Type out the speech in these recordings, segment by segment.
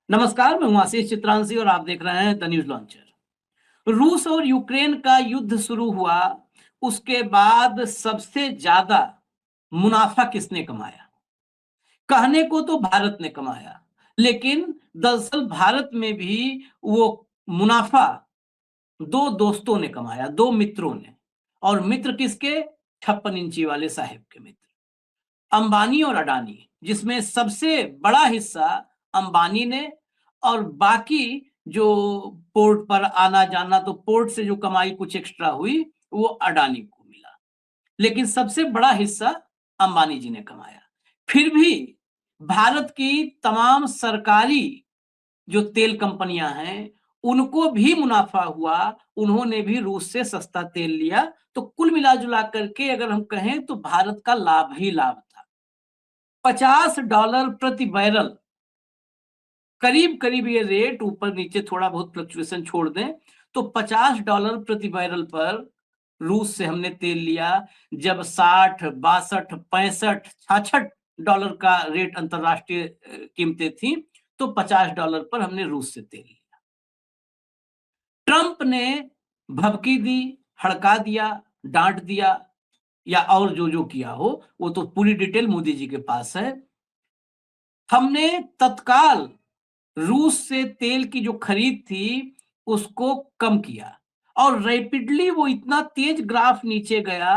नमस्कार, मैं हूं आशीष चित्रांशी और आप देख रहे हैं द न्यूज लॉन्चर। रूस और यूक्रेन का युद्ध शुरू हुआ, उसके बाद सबसे ज्यादा मुनाफा किसने कमाया? कहने को तो भारत ने कमाया, लेकिन दरअसल भारत में भी वो मुनाफा दो दोस्तों ने कमाया, दो मित्रों ने। और मित्र किसके? 56 इंची वाले साहेब के मित्र, अंबानी और अडानी, जिसमें सबसे बड़ा हिस्सा अंबानी ने और बाकी जो पोर्ट पर आना-जाना, तो पोर्ट से जो कमाई कुछ एक्स्ट्रा हुई, वो अडानी को मिला। लेकिन सबसे बड़ा हिस्सा अंबानी जी ने कमाया। फिर भी भारत की तमाम सरकारी जो तेल कंपनियां हैं, उनको भी मुनाफा हुआ, उन्होंने भी रूस से सस्ता तेल लिया। तो कुल मिला-जुला करके अगर हम कहें तो भारत का लाभ ही लाभ था। $50 प्रति बैरल, करीब-करीब ये रेट ऊपर-नीचे थोड़ा बहुत फ्लक्चुएशन छोड़ दें, तो $50 प्रति बैरल पर रूस से हमने तेल लिया। जब 60, 62, 65, $66 का रेट अंतर्राष्ट्रीय कीमतें थी, तो $50 पर हमने रूस से तेल लिया। ट्रंप ने भभकी दी, हड़का दिया, डांट दिया या और जो-जो किया हो, वो तो पूरी डिटेल मोदी जी के पास है। हमने तत्काल रूस से तेल की जो खरीद थी, उसको कम किया और रैपिडली वो इतना तेज ग्राफ नीचे गया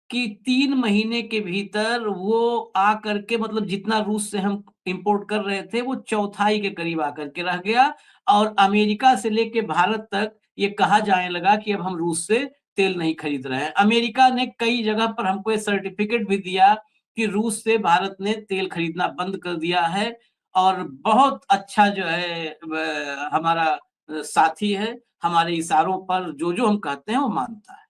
कि 3 महीने के भीतर वो आकर के, मतलब जितना रूस से हम इंपोर्ट कर रहे थे, वो चौथाई के करीब आकर के रह गया और अमेरिका से लेके भारत तक ये कहा जाने लगा कि अब हम रूस से तेल नहीं खरीद रहे हैं। अमेरिका ने कई जगह पर हमको ये सर्टिफिकेट भी दिया कि रूस से भारत ने तेल खरीदना बंद कर दिया है और बहुत अच्छा जो है हमारा साथी है, हमारे इशारों पर जो-जो हम कहते हैं वो मानता है।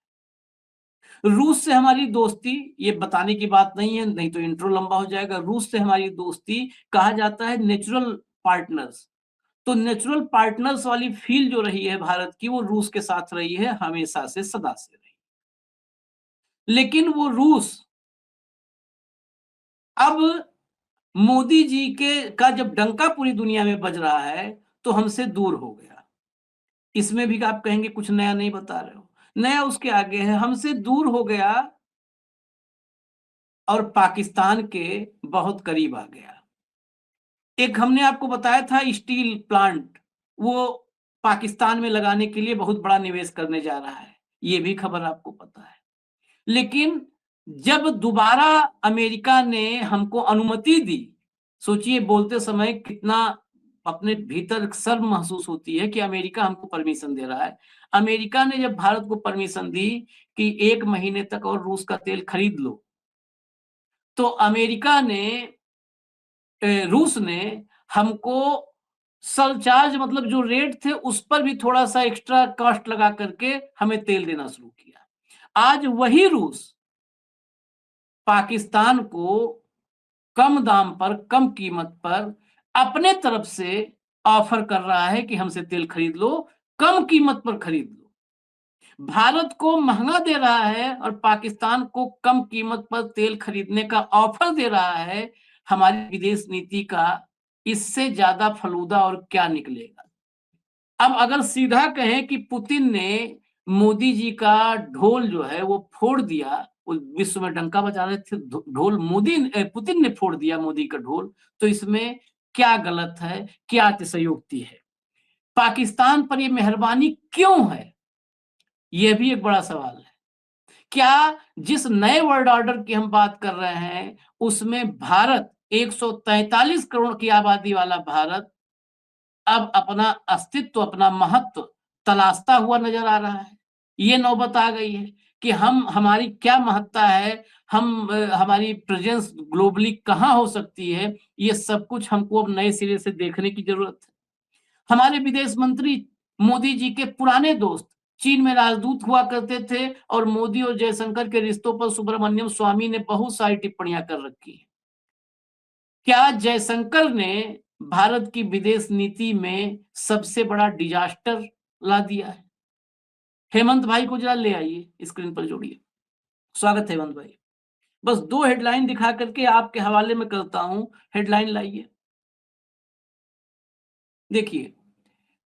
रूस से हमारी दोस्ती, ये बताने की बात नहीं है, नहीं तो इंट्रो लंबा हो जाएगा। रूस से हमारी दोस्ती कहा जाता है नेचुरल पार्टनर्स। तो नेचुरल पार्टनर्स वाली फील जो रही है भारत की, वो रूस के साथ रही है हमेशा से, सदा से रही। लेकिन वो रूस अब मोदी जी के का जब डंका पूरी दुनिया में बज रहा है, तो हमसे दूर हो गया। इसमें भी आप कहेंगे कुछ नया नहीं बता रहे हो। नया उसके आगे है, हमसे दूर हो गया और पाकिस्तान के बहुत करीब आ गया। एक हमने आपको बताया था स्टील प्लांट, वो पाकिस्तान में लगाने के लिए बहुत बड़ा निवेश करने जा रहा है। ये भी खबर आपको पता है। लेकिन जब दोबारा अमेरिका ने हमको अनुमति दी, सोचिए बोलते समय कितना अपने भीतर शर्म महसूस होती है कि अमेरिका हमको परमिशन दे रहा है। अमेरिका ने जब भारत को परमिशन दी कि 1 महीने तक और रूस का तेल खरीद लो, तो अमेरिका ने रूस ने हमको सरचार्ज, मतलब जो रेट थे उस पर भी थोड़ा-सा एक्स्ट्रा कॉस्ट लगा करके हमें तेल देना शुरू किया। आज वही रूस पाकिस्तान को कम दाम पर, कम कीमत पर अपने तरफ से ऑफर कर रहा है कि हमसे तेल खरीद लो, कम कीमत पर खरीद लो। भारत को महँगा दे रहा है और पाकिस्तान को कम कीमत पर तेल खरीदने का ऑफर दे रहा है। हमारी विदेश नीति का इससे ज़्यादा फलूदा और क्या निकलेगा? अब अगर सीधा कहें कि पुतिन ने मोदी जी का ढोल जो है वो फोड़ दिया, वो विश्व में डंका बजा रहे थे, ढोल पुतिन ने फोड़ दिया मोदी का ढोल, तो इसमें क्या गलत है, क्या अतिशयोक्ति है? पाकिस्तान पर ये मेहरबानी क्यों है? ये भी एक बड़ा सवाल है। क्या जिस नए वर्ल्ड ऑर्डर की हम बात कर रहे हैं, उसमें भारत, 143 करोड़ की आबादी वाला भारत अब अपना अस्तित्व, अपना महत्व तलाशता हुआ नजर आ रहा है। ये नौबत आ गई है कि हमारी क्या महत्ता है, हमारी प्रेजेंस ग्लोबली कहाँ हो सकती है, ये सब कुछ हमको अब नए सिरे से देखने की जरूरत है। हमारे विदेश मंत्री मोदी जी के पुराने दोस्त चीन में राजदूत हुआ करते थे और मोदी और जयशंकर के रिश्तों पर सुब्रमण्यम स्वामी ने बहुत सारी टिप्पणियां कर रखी हैं। क्या जयशंकर ने भारत की विदेश नीति में सबसे बड़ा डिजास्टर ला दिया है? हेमंत भाई को जरा ले आइए, स्क्रीन पर जोड़िए। स्वागत है हेमंत भाई। बस 2 हेडलाइन दिखा करके आपके हवाले में करता हूं। हेडलाइन लाइए। देखिए,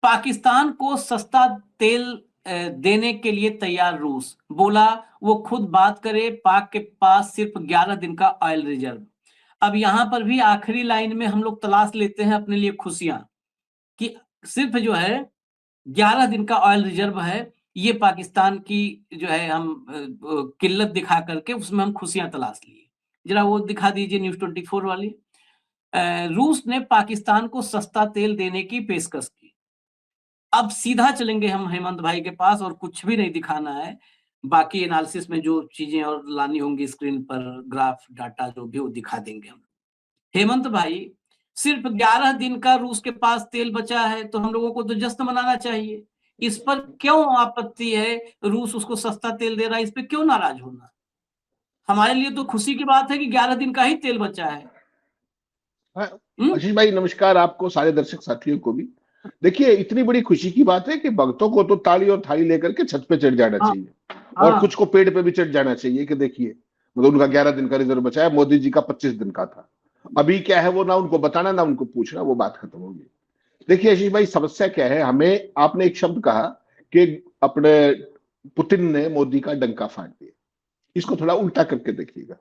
पाकिस्तान को सस्ता तेल देने के लिए तैयार रूस, बोला वो खुद बात करे, पाक के पास सिर्फ 11 दिन का ऑयल रिजर्व। अब यहाँ पर भी आखिरी लाइन में हम लोग तलाश लेते हैं अपने लिए खुशियाँ, कि सिर्फ जो है 11 दिन का ऑयल रिजर्व है, ये पाकिस्तान की जो है हम किल्लत दिखा करके उसमें हम खुशियाँ तलाश लिए। ज़रा वो दिखा दीजिए न्यूज़ 24 वाली। रूस ने पाकिस्तान को सस्ता तेल देने की पेशकश की। अब सीधा चलेंगे हम हेमंत भाई के पास और कुछ भी नहीं दिखाना है। बाकी एनालिसिस में जो चीज़ें और लानी होंगी स्क्रीन पर ग्राफ, डाटा जो भी वो दिखा देंगे हम। हेमंत भाई, सिर्फ 11 दिन का रूस के पास तेल बचा है तो हम लोगों को तो जश्न मनाना चाहिए। इस पर क्यों आपत्ति है? रूस उसको सस्ता तेल दे रहा है, इस पे क्यों नाराज़ होना? हमारे लिए तो खुशी की बात है कि 11 दिन का ही तेल बचा है। हाँ, हुँ? आशीष भाई नमस्कार, आपको सारे दर्शक साथियों को भी। देखिए, इतनी बड़ी खुशी की बात है कि भक्तों को तो ताली और थाली लेकर के छत पे चढ़ जाना हाँ, चाहिए और हाँ। कुछ को पेड़ पे भी चढ़ जाना चाहिए कि देखिए, मतलब उनका 11 दिन का रिजर्व बचा है, मोदी जी का 25 दिन का था। अभी क्या है, वो ना उनको बताना ना उनको पूछना, वो बात खत्म होगी। देखिए आशीष भाई, समस्या क्या है हमें, आपने एक शब्द कहा कि अपने पुतिन ने मोदी का डंका फाड़ दिया। इसको थोड़ा उल्टा करके देखिएगा।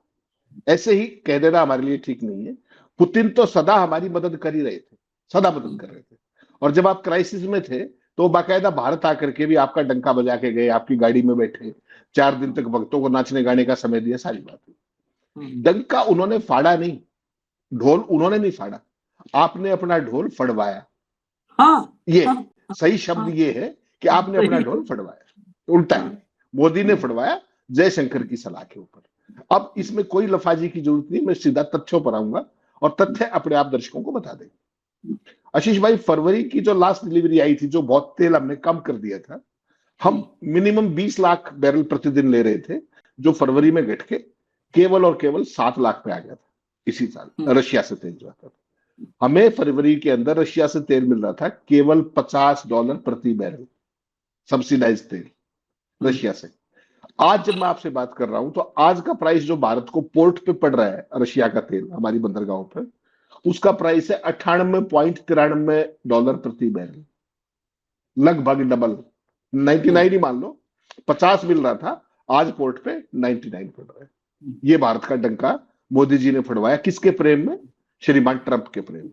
ऐसे ही कह देना हमारे लिए ठीक नहीं है। पुतिन तो सदा हमारी मदद कर ही रहे थे, सदा मदद कर रहे थे। और जब आप क्राइसिस में थे तो बाकायदा भारत आकर के भी आपका डंका बजा के गए, आपकी गाड़ी में बैठे, 4 दिन तक भक्तों को नाचने गाने का समय दिया, सारी बात हुई। डंका उन्होंने फाड़ा नहीं, ढोल उन्होंने नहीं फाड़ा, आपने अपना ढोल फड़वाया। हाँ, ये हाँ, सही शब्द हाँ, ये है कि आपने अपना सही ढोल है। फड़वाया, उल्टा ही हाँ, मोदी ने फड़वाया, जयशंकर की सलाह के ऊपर। अब इसमें कोई लफाजी की जरूरत नहीं, मैं सीधा तथ्यों पर आऊंगा और तथ्य अपने आप दर्शकों को बता देंगे। आशीष भाई, फरवरी की जो लास्ट डिलीवरी आई थी, जो बहुत तेल हमने कम कर दिया था, हम मिनिमम 20 लाख बैरल प्रतिदिन ले रहे थे, जो फरवरी में घट के केवल और केवल 7 लाख पे आ गया था। इसी साल रशिया से तेल जो आता था, हमें फरवरी के अंदर रशिया से तेल मिल रहा था केवल $50 प्रति बैरल, सब्सिडाइज तेल रशिया से। आज जब मैं आपसे बात कर रहा हूं तो आज का प्राइस जो भारत को पोर्ट पे पड़ रहा है रशिया का तेल हमारी बंदरगाहों पर, उसका प्राइस है $98.93 प्रति बैरल, लगभग डबल। 99 ही मान लो, 50 मिल रहा था, आज पोर्ट पे 99 पड़ रहा है। ये भारत का डंका मोदी जी ने फड़वाया, किसके प्रेम में? श्रीमान ट्रंप के प्रेम में।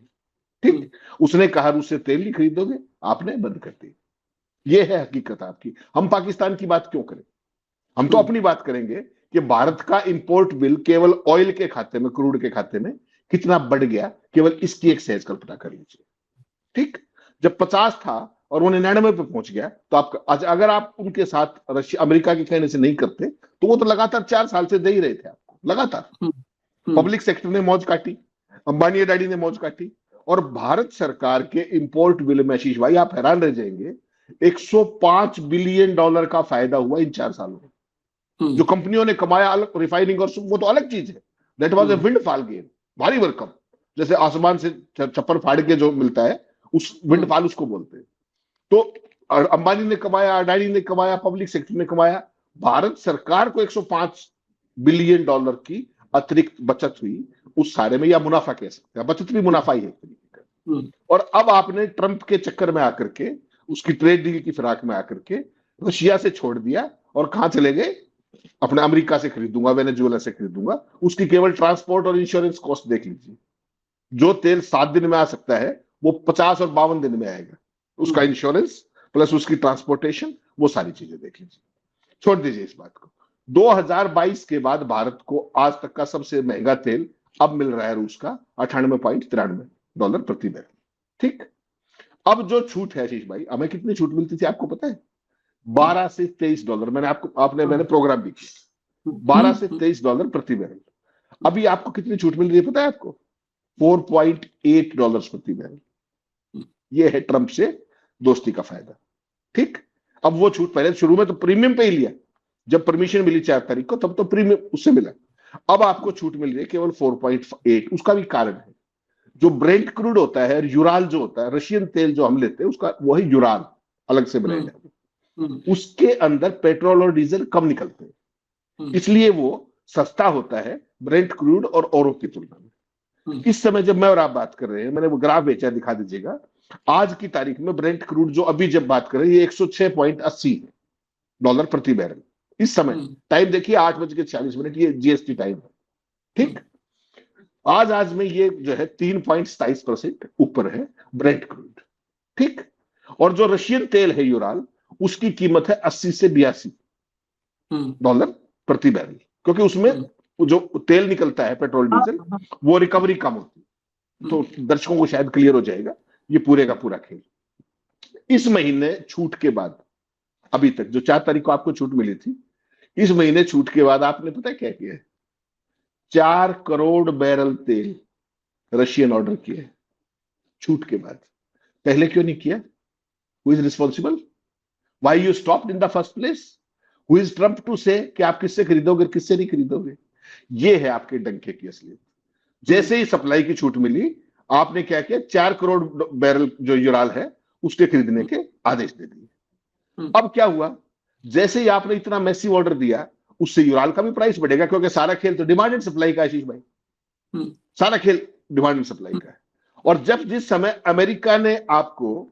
ठीक, उसने कहा रूस से तेल नहीं खरीदोगे, आपने बंद कर दिया। ये है हकीकत आपकी। हम पाकिस्तान की बात क्यों करें? हम तो अपनी बात करेंगे कि भारत का इंपोर्ट बिल केवल ऑयल के खाते में, क्रूड के खाते में कितना बढ़ गया, केवल इसकी एक सहज कल्पना कर लीजिए। ठीक, जब 50 था और वो 99 पे पहुंच गया, तो आप आज अगर आप उनके साथ रशिया अमेरिका के कहने से नहीं करते तो वो तो लगातार 4 साल से दे ही रहे थे आपको, लगातार। पब्लिक सेक्टर ने मौज काटी, अंबानी डैडी ने मौज काटी, और भारत सरकार के इंपोर्ट बिल में आशीष भाई आप हैरान रह जाएंगे, $105 बिलियन का फायदा हुआ इन 4 सालों में। जो कंपनियों ने कमाया, अलग रिफाइनिंग और वो तो अलग चीज है, that was a wind fall gain, भारी भरकम, जैसे आसमान से छप्पर फाड़ के जो मिलता है, उस विंड फॉल उसको बोलते हैं। तो अंबानी ने कमाया, अडानी ने कमाया, पब्लिक सेक्टर ने कमाया, भारत सरकार को $105 बिलियन की अतिरिक्त बचत हुई उस सारे में, या मुनाफा कह सकते हैं, बचत भी मुनाफा ही है। और अब आपने ट्रंप के चक्कर में आकर के, उसकी ट्रेड डील की फिराक में आकर के रशिया से छोड़ दिया और कहां चले गए? अपने अमेरिका से खरीदूंगा, वेनेजुएला से खरीदूंगा। उसकी केवल ट्रांसपोर्ट और इंश्योरेंस कॉस्ट देख लीजिए, जो तेल 7 दिन में आ सकता है वो 50 और 52 दिन में आएगा। उसका इंश्योरेंस प्लस उसकी ट्रांसपोर्टेशन, वो सारी चीजें देख लीजिए। छोड़ दीजिए इस बात को। 2022 के बाद भारत को आज तक का सबसे महंगा तेल अब मिल रहा है रूस का, $98.93 प्रति बैरल। ठीक, अब जो छूट है आशीष भाई, हमें कितनी छूट मिलती थी आपको पता है? $12 से $23। मैंने प्रोग्राम भी किया, $12 से $23 प्रति बैरल। अभी आपको कितनी छूट मिल रही है पता है आपको? $4.8 प्रति बैरल। ये है ट्रंप से दोस्ती का फायदा। ठीक, अब वो छूट पहले शुरू में तो प्रीमियम पे ही लिया, जब परमिशन मिली 4 तारीख को, तब तो प्रीमियम उससे मिला। अब आपको छूट मिल रही है केवल 4.8। उसका भी कारण है, जो ब्रेंट क्रूड होता है, यूराल जो होता है, रशियन तेल जो हम लेते हैं, उसका वही यूराल अलग से ब्रांड है, उसके अंदर पेट्रोल और डीजल कम निकलते हैं, इसलिए वो सस्ता होता है ब्रेंट क्रूड और औरों की तुलना में। इस समय जब मैं और आप बात कर रहे हैं, मैंने वो ग्राफ बेचा, दिखा दीजिएगा, आज की तारीख में ब्रेंट क्रूड जो अभी जब बात करें ये 106.80 डॉलर प्रति बैरल इस समय। टाइम देखिए 8:46, ये जीएसटी टाइम है, ठीक। आज में ये जो है 3.27% ऊपर है ब्रेंट क्रूड, ठीक। और जो रशियन तेल है यूराल, उसकी कीमत है 80 से 82 डॉलर प्रति बैरल, क्योंकि उसमें जो तेल निकलता है पेट्रोल डीजल वो रिकवरी कम होती है। तो दर्शकों को शायद क्लियर हो जाएगा ये पूरे का पूरा खेल। इस महीने छूट के बाद, अभी तक जो 4 तारीख को आपको छूट मिली थी, इस महीने छूट के बाद आपने पता है क्या किया? 4 करोड़ बैरल तेल रशियन ऑर्डर किए छूट के बाद। पहले क्यों नहीं किया? Who is responsible? Why you stopped in the first place? Who is Trump to say कि आप किससे खरीदोगे किससे नहीं खरीदोगे? ये है आपके डंके की असलियत। जैसे ही सप्लाई की छूट मिली, आपने क्या किया? 4 करोड़ बैरल जो यूराल है उसके खरीदने के आदेश दे दिए। अब क्या हुआ? जैसे ही आपने इतना मैसिव ऑर्डर दिया, उससे यूराल का भी प्राइस बढ़ेगा, क्योंकि सारा खेल तो डिमांड एंड सप्लाई का, आशीष भाई, सारा खेल डिमांड एंड सप्लाई का है। और जब जिस समय अमेरिका ने आपको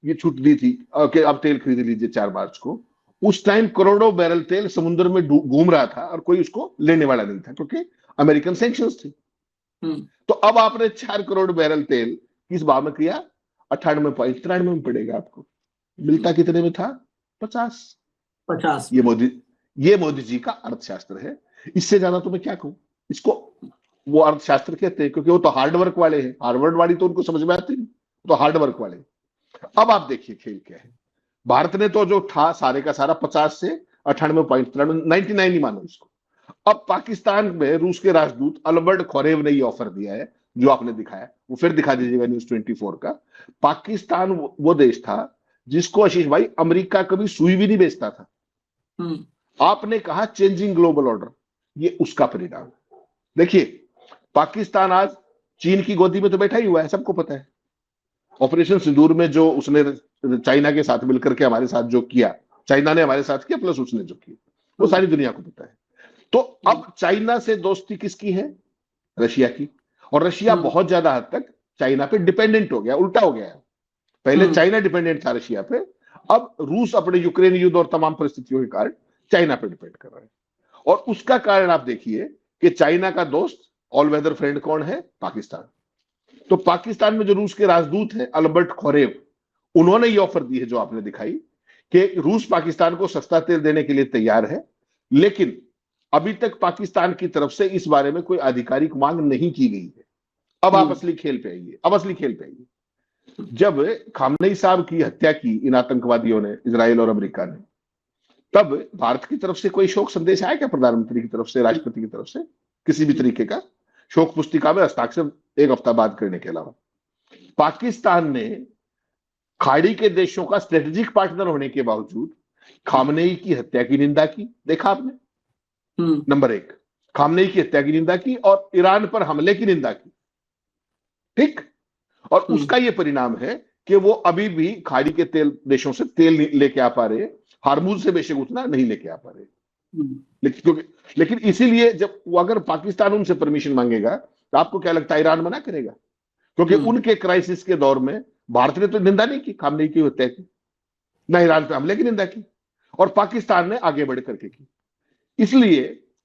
ये छूट दी थी कि आप तेल खरीद लीजिए 4 मार्च को, उस टाइम करोड़ों बैरल तेल समुद्र में घूम रहा था और कोई उसको लेने वाला नहीं था, क्योंकि अमेरिकन सैंक्शंस थी। तो अब आपने 4 करोड़ बैरल तेल किस भाव में किया? 98.93 में पड़ेगा आपको। मिलता कितने में था? 50। ये मोदी जी का अर्थशास्त्र है। इससे ज्यादा तो मैं क्या कहूं? इसको वो अर्थशास्त्र कहते हैं, क्योंकि वो तो हार्ड वर्क वाले हैं। हार्वर्ड वाली तो उनको समझ में आती नहीं, तो हार्ड वर्क वाले। अब आप देखिए खेल क्या है। भारत ने तो जो था सारे का सारा 50 से 98.93, 99 ही मानो इसको। अब पाकिस्तान में रूस के राजदूत अल्बर्ट खोरेव ने ये ऑफर दिया है जो आपने दिखाया, वो फिर दिखा दीजिएगा न्यूज़ 24 का। पाकिस्तान वो देश था जिसको आशीष भाई अमेरिका कभी सुई भी नहीं बेचता था। आपने कहा चेंजिंग ग्लोबल ऑर्डर, ये उसका परिणाम। देखिए पाकिस्तान आज चीन की गोदी में तो बैठा ही हुआ है, सबको पता है। ऑपरेशन सिंदूर में जो उसने चाइना के साथ मिलकर के हमारे साथ जो किया, चाइना ने हमारे साथ किया प्लस उसने जो किया, वो सारी दुनिया को पता है। तो अब चाइना से दोस्ती किसकी है? रशिया की। और रशिया बहुत ज्यादा हद तक चाइना पे डिपेंडेंट हो गया, उल्टा हो गया है। पहले चाइना डिपेंडेंट था रशिया पे, अब रूस अपने यूक्रेन युद्ध और तमाम परिस्थितियों के कारण चाइना पे डिपेंड कर रहा है। और उसका कारण आप देखिए कि चाइना का दोस्त ऑल वेदर फ्रेंड कौन है? पाकिस्तान। तो पाकिस्तान में जो रूस के राजदूत हैं अल्बर्ट खोरेव, उन्होंने ये ऑफर दी है जो आपने दिखाई कि रूस पाकिस्तान को सस्ता तेल देने के लिए तैयार है, लेकिन अभी तक पाकिस्तान की तरफ से इस बारे में कोई आधिकारिक मांग नहीं की गई है। अब आप असली खेल पे आइए, अब असली खेल पे आइए। जब खामनेई साहब की हत्या की इन आतंकवादियों ने, इजराइल और अमेरिका ने, तब भारत की तरफ से कोई शोक संदेश आया क्या? प्रधानमंत्री की तरफ से, राष्ट्रपति की तरफ से किसी भी तरीके का शोक पुस्तिका में हस्ताक्षर एक हफ्ता बाद करने के अलावा? पाकिस्तान ने खाड़ी के देशों का स्ट्रेटेजिक पार्टनर होने के बावजूद खामनेई की हत्या की निंदा की। देखा आपने? नंबर 1, खामनेई की हत्या की निंदा की और ईरान पर हमले की निंदा की, ठीक। और उसका यह परिणाम है कि वो अभी भी खाड़ी के तेल देशों से तेल लेके आ पा रहे, हार्मूज से बेशक उतना नहीं लेके आ पा रहे। लेकिन इसीलिए जब वो अगर पाकिस्तान उनसे परमिशन मांगेगा तो आपको क्या लगता है ईरान मना करेगा? क्योंकि उनके क्राइसिस के दौर में भारत ने तो निंदा नहीं की खामनेई की हत्या की, ना ईरान पे हमले की निंदा की, और पाकिस्तान ने आगे बढ़ करके की। इसलिए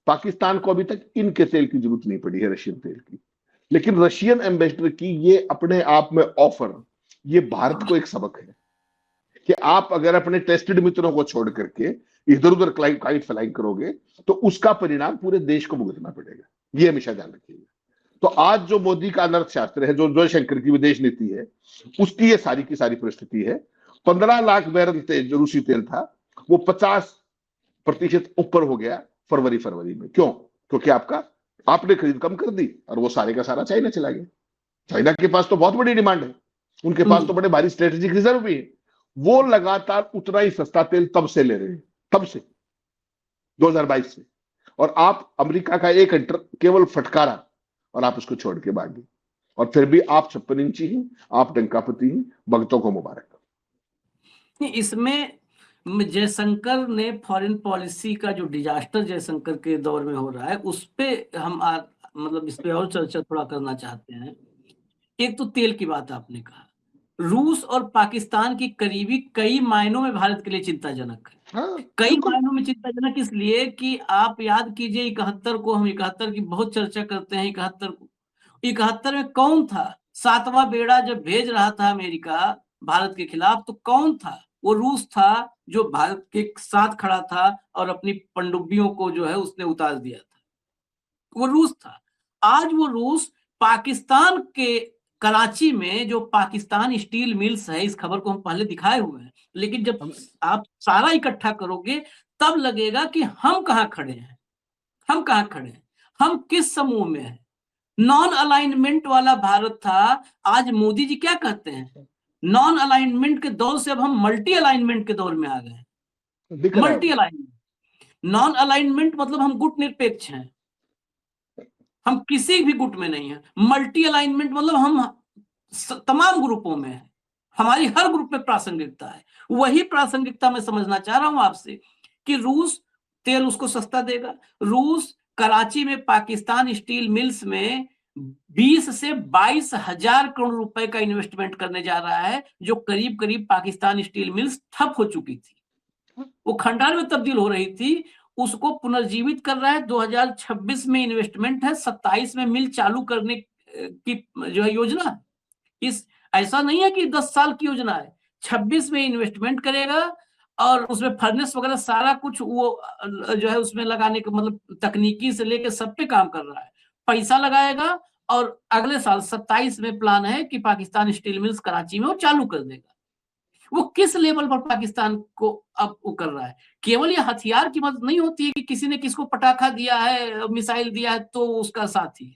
पाकिस्तान को अभी तक इनके तेल की जरूरत नहीं पड़ी है, रशियन तेल की। लेकिन रशियन एम्बेसडर की ये अपने आप में ऑफर, ये भारत को एक सबक है कि आप अगर अपने टेस्टेड मित्रों को छोड़ करके इधर उधर काइट फ्लाइंग करोगे तो उसका परिणाम पूरे देश को भुगतना पड़ेगा। ये हमेशा ध्यान रखिएगा। तो आज जो मोदी का अर्थशास्त्र है, जो जयशंकर की विदेश नीति है, उसकी ये सारी की सारी परिस्थिति है। 15 लाख बैरल तेल जो रूसी तेल था वो 50% ऊपर हो गया फरवरी में। क्यों? क्योंकि आपने खरीद कम कर दी और वो सारे का सारा चाइना चला गया। चाइना के पास तो बहुत बड़ी डिमांड है, उनके पास तो बड़े भारी स्ट्रेटेजिक रिजर्व भी है। वो लगातार उतना ही सस्ता तेल तब से ले रहे हैं, तब से 2022 से। और आप अमेरिका का 1 लीटर केवल फटकारा और आप उसको छोड़ के भागे, और फिर भी आप 56 इंची ही, आप डंकापति ही, भक्तों को मुबारक। इसमें जयशंकर ने फॉरेन पॉलिसी का जो डिजास्टर जयशंकर के दौर में हो रहा है उस पे हम मतलब इस पे और चर्चा थोड़ा करना चाहते हैं। एक तो तेल की बात आपने कहा, रूस और पाकिस्तान की करीबी कई मायनों में भारत के लिए चिंताजनक है। हाँ, कई बिल्कुल। मायनों में चिंताजनक इसलिए कि आप याद कीजिए 71 को, हम 71 की बहुत चर्चा करते हैं। 71 को, 71 में कौन था? 7वां बेड़ा जब भेज रहा था अमेरिका भारत के खिलाफ, तो कौन था? वो रूस था, जो भारत के साथ खड़ा था और अपनी पनडुब्बियों को जो है उसने उतार दिया था। वो रूस था। आज वो रूस पाकिस्तान के कराची में जो पाकिस्तान स्टील मिल्स है, इस खबर को हम पहले दिखाए हुए हैं, लेकिन जब हम आप सारा इकट्ठा करोगे तब लगेगा कि हम कहाँ खड़े हैं, हम कहाँ खड़े हैं, हम किस समूह में हैं। नॉन अलाइनमेंट वाला भारत था, आज मोदी जी क्या कहते हैं? नॉन अलाइनमेंट के दौर से अब हम मल्टी अलाइनमेंट के दौर में आ गए। दिख रहा है मल्टी वो। अलाइनमेंट, नॉन अलाइनमेंट मतलब हम गुट निरपेक्ष हैं, हम किसी भी गुट में नहीं है। मल्टी अलाइनमेंट मतलब हम तमाम ग्रुपों में है, हमारी हर ग्रुप में प्रासंगिकता है। वही प्रासंगिकता मैं समझना चाह रहा हूं आपसे कि रूस तेल उसको सस्ता देगा। रूस कराची में पाकिस्तान स्टील मिल्स में 20 से 22 हजार करोड़ रुपए का इन्वेस्टमेंट करने जा रहा है, जो करीब करीब पाकिस्तान स्टील मिल्स ठप हो चुकी थी, वो खंडार में तब्दील हो रही थी, उसको पुनर्जीवित कर रहा है। 2026 में इन्वेस्टमेंट है, 27 में मिल चालू करने की जो है योजना है। इस ऐसा नहीं है कि 10 साल की योजना है, 26 में इन्वेस्टमेंट करेगा और उसमें फर्नेस वगैरह सारा कुछ वो जो है उसमें लगाने का मतलब तकनीकी से लेकर सब पे काम कर रहा है, पैसा लगाएगा और अगले साल 27 में प्लान है कि पाकिस्तान स्टील मिल्स कराची में वो चालू कर देगा। वो किस लेवल पर पाकिस्तान को अब वो कर रहा है? केवल ये हथियार की मदद नहीं होती है कि किसी ने किसको पटाखा दिया है, मिसाइल दिया है तो उसका साथी है,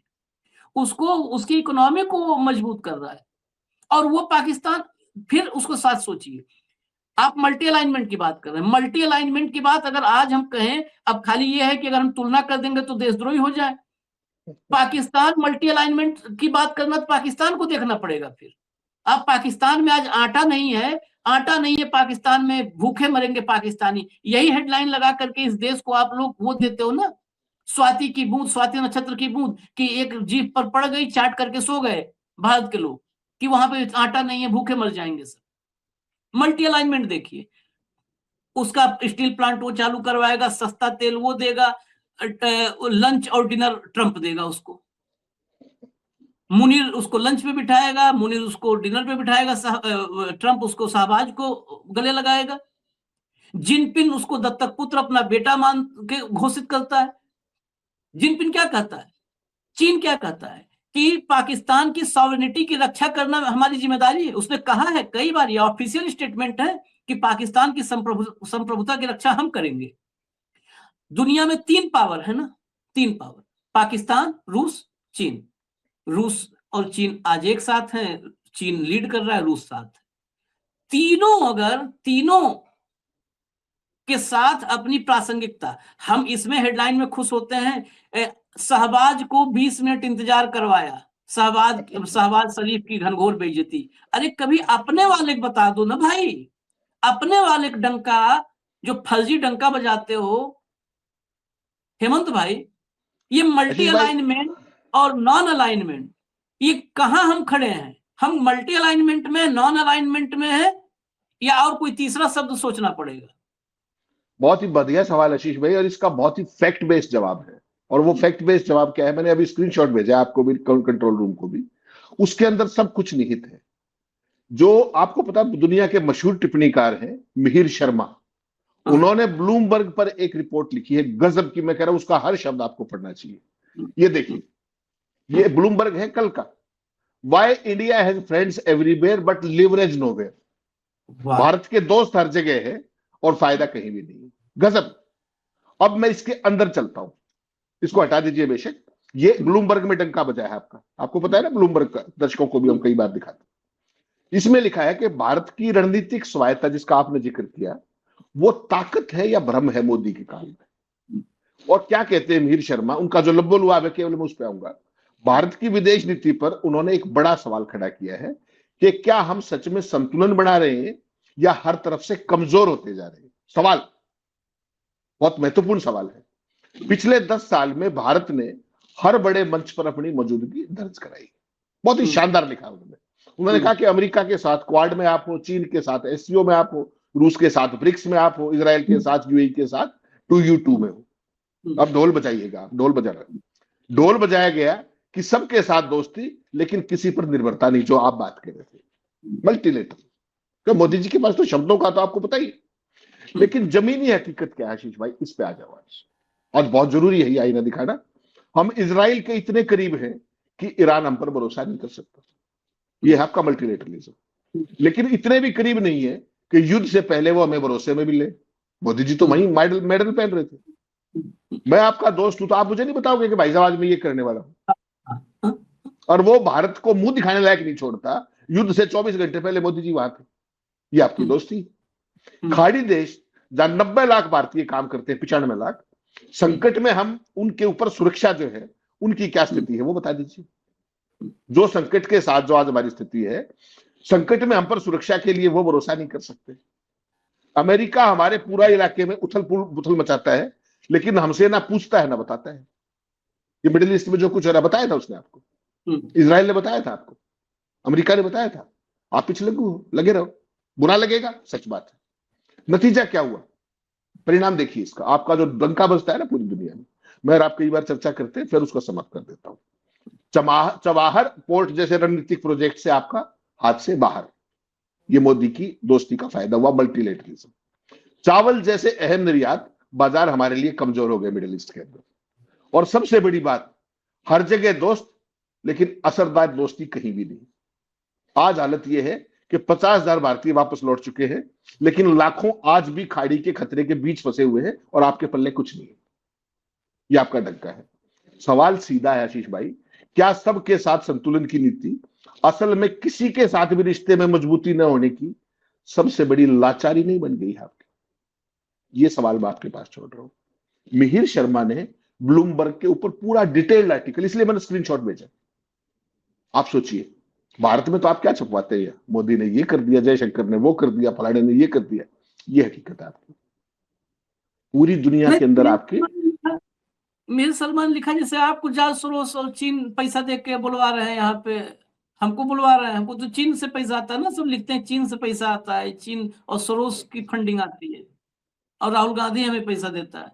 उसको उसकी इकोनॉमी को मजबूत कर रहा है। और वो पाकिस्तान फिर उसको साथ सोचिए, आप मल्टी अलाइनमेंट की बात कर रहे हैं। मल्टी अलाइनमेंट की बात अगर आज हम कहें, अब खाली ये है कि अगर हम तुलना कर देंगे तो देशद्रोही हो जाए। पाकिस्तान मल्टी अलाइनमेंट की बात करना तो पाकिस्तान को देखना पड़ेगा। फिर अब पाकिस्तान में आज आटा नहीं है, आटा नहीं है पाकिस्तान में, भूखे मरेंगे पाकिस्तानी, यही हेडलाइन लगा करके इस देश को आप लोग वो देते हो ना, स्वाति की बूंद, स्वाति नक्षत्र की बूंद, कि एक जीप पर पड़ गई, चाट करके सो गए भारत के लोग कि वहां पे आटा नहीं है, भूखे मर जाएंगे सब। मल्टी अलाइनमेंट देखिए, उसका स्टील प्लांट वो चालू करवाएगा, सस्ता तेल वो देगा, लंच और डिनर ट्रंप देगा उसको। मुनीर उसको लंच पे बिठाएगा, मुनीर उसको डिनर पे बिठाएगा, ट्रंप उसको शाहबाज को गले लगाएगा, जिनपिन उसको दत्तक पुत्र अपना बेटा मान के घोषित करता है। जिनपिन क्या कहता है, चीन क्या कहता है कि पाकिस्तान की सॉवरेनिटी की रक्षा करना हमारी जिम्मेदारी है। उसने कहा है कई बार, ये ऑफिशियल स्टेटमेंट है कि पाकिस्तान की संप्रभुता की रक्षा हम करेंगे। दुनिया में 3 पावर है ना, 3 पावर, पाकिस्तान, रूस, चीन। रूस और चीन आज एक साथ हैं, चीन लीड कर रहा है, रूस साथ है। तीनों अगर तीनों के साथ अपनी प्रासंगिकता, हम इसमें हेडलाइन में खुश होते हैं, शहबाज को 20 मिनट इंतजार करवाया, शहबाज शरीफ की घनघोर बेइज्जती। अरे कभी अपने वाले को बता दो ना भाई, अपने वाले डंका, जो फर्जी डंका बजाते हो हेमंत भाई, ये मल्टी आशीष भाई, अलाइनमेंट और नॉन अलाइनमेंट, ये कहां हम खड़े हैं? हम मल्टी अलाइनमेंट में, नॉन अलाइनमेंट में है, या और कोई तीसरा शब्द सोचना पड़ेगा? बहुत ही बढ़िया सवाल आशीष भाई, और इसका बहुत ही फैक्ट बेस्ड जवाब है। और वो फैक्ट बेस्ड जवाब क्या है, मैंने अभी स्क्रीनशॉट भेजा आपको भी, कंट्रोल रूम को भी। उसके अंदर सब कुछ निहित है। जो आपको पता, दुनिया के मशहूर टिप्पणीकार हैं मिहिर शर्मा, उन्होंने ब्लूमबर्ग पर एक रिपोर्ट लिखी है, गजब की। मैं कह रहा हूं उसका हर शब्द आपको पढ़ना चाहिए। ये देखिए, ये ब्लूमबर्ग है कल का। Why India has friends everywhere but leverage nowhere. Bharat के दोस्त हर जगह है और फायदा कहीं भी नहीं। गजब। अब मैं इसके अंदर चलता हूं, इसको हटा दीजिए बेशक। ये ब्लूमबर्ग में डंका बजा है आपका, आपको पता है ना, ब्लूमबर्ग का, दर्शकों को भी हम कई बार दिखाते हैं। इसमें लिखा है कि भारत की रणनीतिक स्वायत्ता, जिसका आपने जिक्र किया, वो ताकत है या भ्रम है मोदी के काल में। और क्या कहते हैं मिहिर शर्मा, उनका जो लब्बो-लुआब है, केवल मैं उस पर आऊंगा। भारत की विदेश नीति पर उन्होंने एक बड़ा सवाल खड़ा किया है कि क्या हम सच में संतुलन बना रहे हैं या हर तरफ से कमजोर होते जा रहे हैं। सवाल बहुत महत्वपूर्ण सवाल है। पिछले 10 साल में भारत ने हर बड़े मंच पर अपनी मौजूदगी दर्ज कराई। बहुत ही शानदार लिखा उन्होंने। उन्होंने कहा कि अमेरिका के साथ क्वाड में आप हो, चीन के साथ एससीओ में आप हो, रूस के साथ ब्रिक्स में आप हो, इजराइल के साथ यूएई के साथ 2U2 में हो। अब ढोल बजाइएगा, आप ढोल बजा रहे, ढोल बजाया गया कि सबके साथ दोस्ती लेकिन किसी पर निर्भरता नहीं, जो आप बात कर रहे थे मल्टीलेटरल। तो मोदी जी के पास तो शब्दों का तो आपको पता ही, लेकिन जमीनी हकीकत क्या है आशीष भाई, इस पे आ जाओ आज। और बहुत जरूरी है ये आईना दिखाना। हम इजराइल के इतने करीब हैं कि ईरान हम पर भरोसा नहीं कर सकता, ये है आपका मल्टीलेटरलिज्म। लेकिन इतने भी करीब नहीं है कि युद्ध से पहले वो हमें भरोसे में भी ले। मोदी जी तो वहीं मेडल मेडल पहन रहे थे। मैं आपका दोस्त हूं तो आप मुझे नहीं बताओगे कि भाई साहब आज मैं ये करने वाला हूं। और वो भारत को मुंह दिखाने लायक नहीं छोड़ता। युद्ध से 24 घंटे पहले मोदी जी वहां थे। ये आपकी दोस्ती। खाड़ी देश जहां 90 लाख भारतीय काम करते हैं, 95 लाख, संकट में हम उनके ऊपर सुरक्षा जो है उनकी क्या स्थिति है वो बता दीजिए। जो संकट के साथ जो आज हमारी स्थिति है, संकट में हम पर सुरक्षा के लिए वो भरोसा नहीं कर सकते। अमेरिका हमारे पूरा इलाके में उथल पुथल मचाता है, लेकिन हमसे ना पूछता है ना बताता है। ये मिडिल ईस्ट में जो कुछ हो रहा बताया था उसने आपको, इजराइल ने बताया था आपको, अमेरिका ने बताया था। आप पीछे लगे रहो, बुरा लगेगा, सच बात है। नतीजा क्या हुआ, परिणाम देखिए इसका। आपका जो डंका बजता है ना पूरी दुनिया में, मैं और आप कई बार चर्चा करते हैं, फिर उसको समाप्त कर देता हूं। चबाहर पोर्ट जैसे रणनीतिक प्रोजेक्ट से आपका हाथ से बाहर, ये मोदी की दोस्ती का फायदा हुआ, मल्टीलेटरलिज्म। चावल जैसे अहम निर्यात बाजार हमारे लिए कमजोर हो गए मिडिल ईस्ट के अंदर। और सबसे बड़ी बात, हर जगह दोस्त लेकिन असरदार दोस्ती कहीं भी नहीं। आज हालत यह है कि 50,000 भारतीय वापस लौट चुके हैं, लेकिन लाखों आज भी खाड़ी के खतरे के बीच फंसे हुए हैं और आपके पल्ले कुछ नहीं है। यह आपका डंका है। सवाल सीधा है आशीष भाई, क्या सबके साथ संतुलन की नीति असल में किसी के साथ भी रिश्ते में मजबूती न होने की सबसे बड़ी लाचारी नहीं बन गई है आपकी? ये सवाल मैं आपके पास छोड़ रहा हूं। मिहिर शर्मा ने ब्लूमबर्ग के ऊपर पूरा डिटेल्ड आर्टिकल, इसलिए मैंने स्क्रीनशॉट भेजा। आप सोचिए, भारत में तो आप क्या छपवाते हैं, मोदी ने ये कर दिया, जयशंकर ने वो कर दिया, फलाने ने ये कर दिया। ये हकीकत है आपकी। पूरी दुनिया के अंदर आपके मिहिर सलमान लिखा जैसे आपको जाल सोरोस और चीन पैसा दे के बुलवा रहे हैं, यहाँ पे हमको बुलवा रहे हैं। हमको तो चीन से पैसा आता है ना, सब लिखते हैं चीन से पैसा आता है, चीन और सोरोस की फंडिंग आती है, और राहुल गांधी हमें पैसा देता है,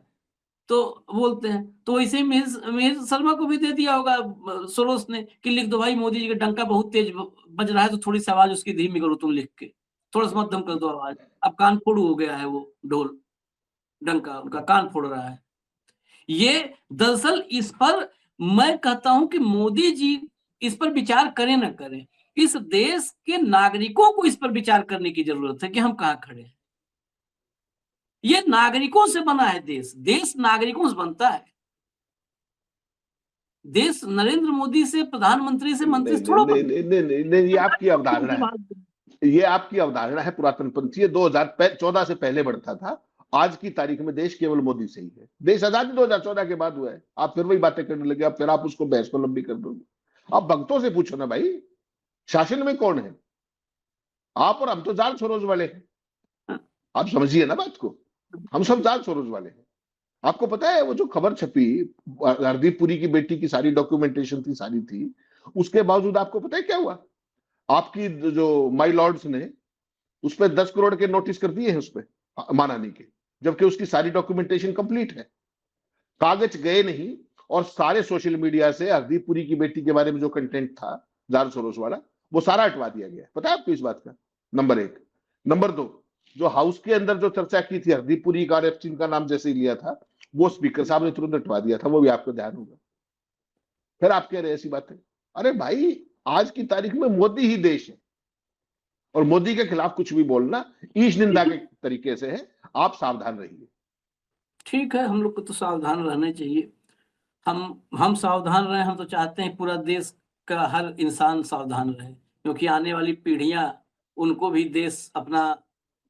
तो बोलते हैं। तो वैसे ही मिहिर शर्मा को भी दे दिया होगा सोरोस ने कि लिख दो भाई, मोदी जी का डंका बहुत तेज बज रहा है, तो थोड़ी सी आवाज उसकी धीमी करो तुम लिख के, थोड़ा सा मध्यम कर दो आवाज। अब कान फोड़ हो गया है वो ढोल, डंका उनका कान फोड़ रहा है। ये दरअसल इस पर मैं कहता हूं कि मोदी जी इस पर विचार करें ना करें, इस देश के नागरिकों को इस पर विचार करने की जरूरत है कि हम कहां खड़े हैं। ये नागरिकों से बना है देश, देश नागरिकों से बनता है। देश नरेंद्र मोदी से, प्रधानमंत्री से, मंत्री से थोड़ा नहीं, ये आपकी अवधारणा है। ये आपकी अवधारणा है पुरातनपंथी। 2014 से पहले बढ़ता था। आज की तारीख में देश केवल मोदी से ही है। देश आजादी 2014 के बाद हुआ है। आप फिर वही बातें करने लगे, अब फिर आप उसको बहस को लंबी कर दोगे। आप भक्तों से पूछो ना भाई, शासन में कौन है? आप और हम तो जाल सरोज वाले हैं। आप समझिए ना बात को, हम सब जाल सरोज वाले हैं। आपको पता है वो जो खबर छपी, हरदीप पुरी की बेटी की सारी डॉक्यूमेंटेशन थी, सारी थी, उसके बावजूद आपको पता है क्या हुआ? आपकी जो माई लॉर्ड्स ने उस पर 10 करोड़ के नोटिस कर दिए हैं उस पर मानानी के, जबकि उसकी सारी डॉक्यूमेंटेशन कंप्लीट है। कागज गए नहीं, और सारे सोशल मीडिया से हरदीप पुरी की बेटी के बारे में जो कंटेंट था जाल सरोस वाला, वो सारा हटवा दिया गया। पता है आपको इस बात का? नंबर 1। नंबर 2, जो हाउस के अंदर जो चर्चा की थी हरदीप पुरी का और एप्स्टीन का नाम जैसे ही लिया था, वो स्पीकर साहब ने तुरंत हटवा दिया था। वो भी आपको ध्यान होगा। फिर आप कह रहे ऐसी बातें। अरे भाई, आज की तारीख में मोदी ही देश है, और मोदी के खिलाफ कुछ भी बोलना ईश निंदा के तरीके से है। आप सावधान रहिए। ठीक है, हम लोग को तो सावधान रहना चाहिए। हम सावधान रहे, हम तो चाहते हैं पूरा देश का हर इंसान सावधान रहे, क्योंकि आने वाली पीढ़ियां, उनको भी देश अपना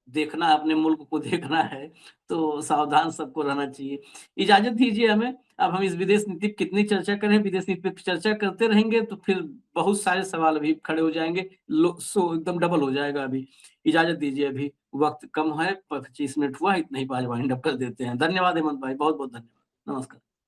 देखना है, अपने मुल्क को देखना है, तो सावधान सबको रहना चाहिए। इजाजत दीजिए हमें। अब हम इस विदेश नीति पर कितनी चर्चा करें, विदेश नीति पर चर्चा करते रहेंगे तो फिर बहुत सारे सवाल अभी खड़े हो जाएंगे, एकदम डबल हो जाएगा। अभी इजाजत दीजिए, अभी वक्त कम है, 25 मिनट हुआ, इतना ही बात वाइंड अप कर देते हैं। धन्यवाद हेमंत भाई, बहुत बहुत धन्यवाद। नमस्कार।